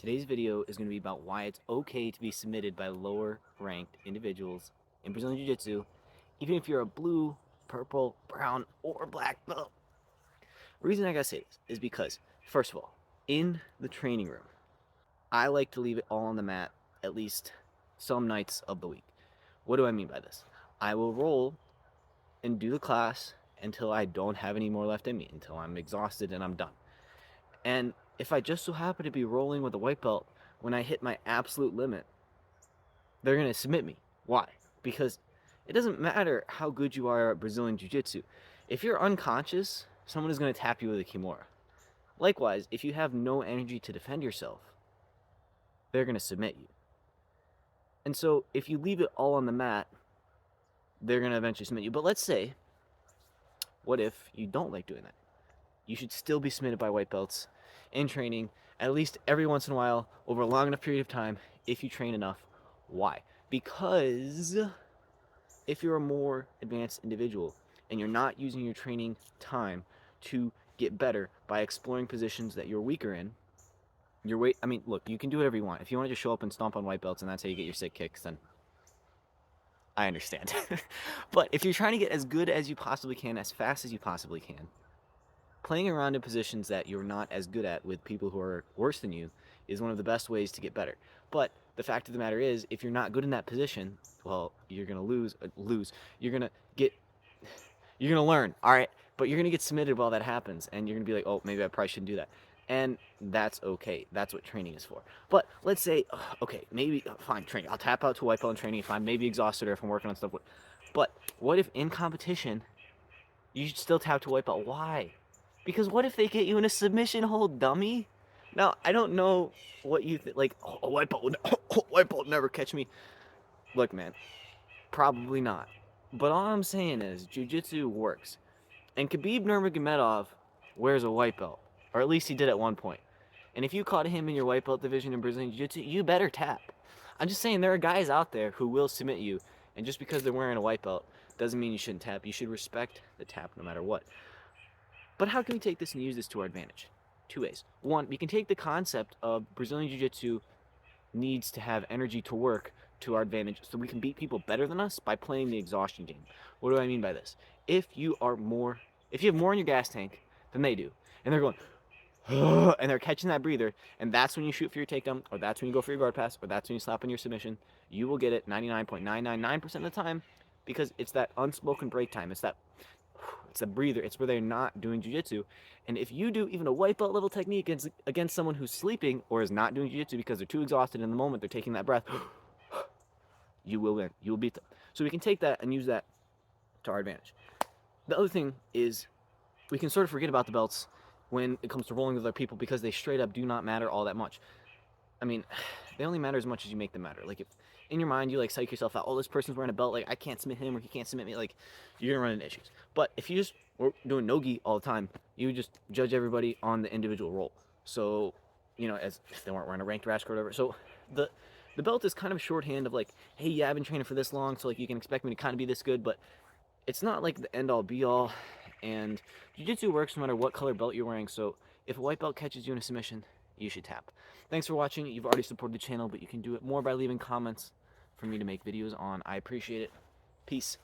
Today's video is going to be about why it's okay to be submitted by lower ranked individuals in Brazilian Jiu-Jitsu, even if you're a blue, purple, brown, or black belt. The reason I gotta say this is because, first of all, in the training room, I like to leave it all on the mat at least some nights of the week. What do I mean by this? I will roll and do the class until I don't have any more left in me, until I'm exhausted and I'm done. And if I just so happen to be rolling with a white belt when I hit my absolute limit, they're going to submit me. Why? Because it doesn't matter how good you are at Brazilian Jiu-Jitsu. If you're unconscious, someone is going to tap you with a kimura. Likewise, if you have no energy to defend yourself, they're going to submit you. And so if you leave it all on the mat, they're going to eventually submit you. But let's say, what if you don't like doing that? You should still be submitted by white belts in training, at least every once in a while, over a long enough period of time, if you train enough. Why? Because if you're a more advanced individual and you're not using your training time to get better by exploring positions that you're weaker in, look, you can do whatever you want. If you want to just show up and stomp on white belts and that's how you get your sick kicks, then I understand. But if you're trying to get as good as you possibly can, as fast as you possibly can, playing around in positions that you're not as good at with people who are worse than you is one of the best ways to get better. But the fact of the matter is, if you're not good in that position, well, you're gonna lose. You're gonna learn. All right, but you're gonna get submitted while that happens, and you're gonna be like, oh, maybe I probably shouldn't do that. And that's okay. That's what training is for. But let's say, okay, maybe fine, training. I'll tap out to white belt in training if I'm maybe exhausted or if I'm working on stuff. But what if in competition you should still tap to white belt? Why? Because what if they get you in a submission hold, dummy? Now, I don't know what you think. Like, oh, white belt would never catch me. Look, man, probably not. But all I'm saying is, jiu-jitsu works. And Khabib Nurmagomedov wears a white belt. Or at least he did at one point. And if you caught him in your white belt division in Brazilian Jiu-Jitsu, you better tap. I'm just saying there are guys out there who will submit you. And just because they're wearing a white belt doesn't mean you shouldn't tap. You should respect the tap no matter what. But how can we take this and use this to our advantage? Two ways. One, we can take the concept of Brazilian Jiu-Jitsu needs to have energy to work to our advantage so we can beat people better than us by playing the exhaustion game. What do I mean by this? If you have more in your gas tank than they do, and they're going, and they're catching that breather, and that's when you shoot for your takedown, or that's when you go for your guard pass, or that's when you slap on your submission, you will get it 99.999% of the time because it's that unspoken break time. It's a breather. It's where they're not doing jiu-jitsu. And if you do even a white belt level technique against someone who's sleeping or is not doing jiu-jitsu because they're too exhausted in the moment, they're taking that breath, you will win. You will beat them. So we can take that and use that to our advantage. The other thing is we can sort of forget about the belts when it comes to rolling with other people because they straight up do not matter all that much. I mean, they only matter as much as you make them matter. Like, if in your mind you like psych yourself out, oh, this person's wearing a belt, like I can't submit him or he can't submit me, like you're gonna run into issues. But if you just were doing no-gi all the time, you would just judge everybody on the individual role. So, as if they weren't wearing a ranked rash or whatever. So the belt is kind of shorthand of like, hey, yeah, I've been training for this long, so like you can expect me to kind of be this good, but it's not like the end all be all. And jiu-jitsu works no matter what color belt you're wearing. So if a white belt catches you in a submission, you should tap. Thanks for watching. You've already supported the channel, but you can do it more by leaving comments for me to make videos on. I appreciate it. Peace.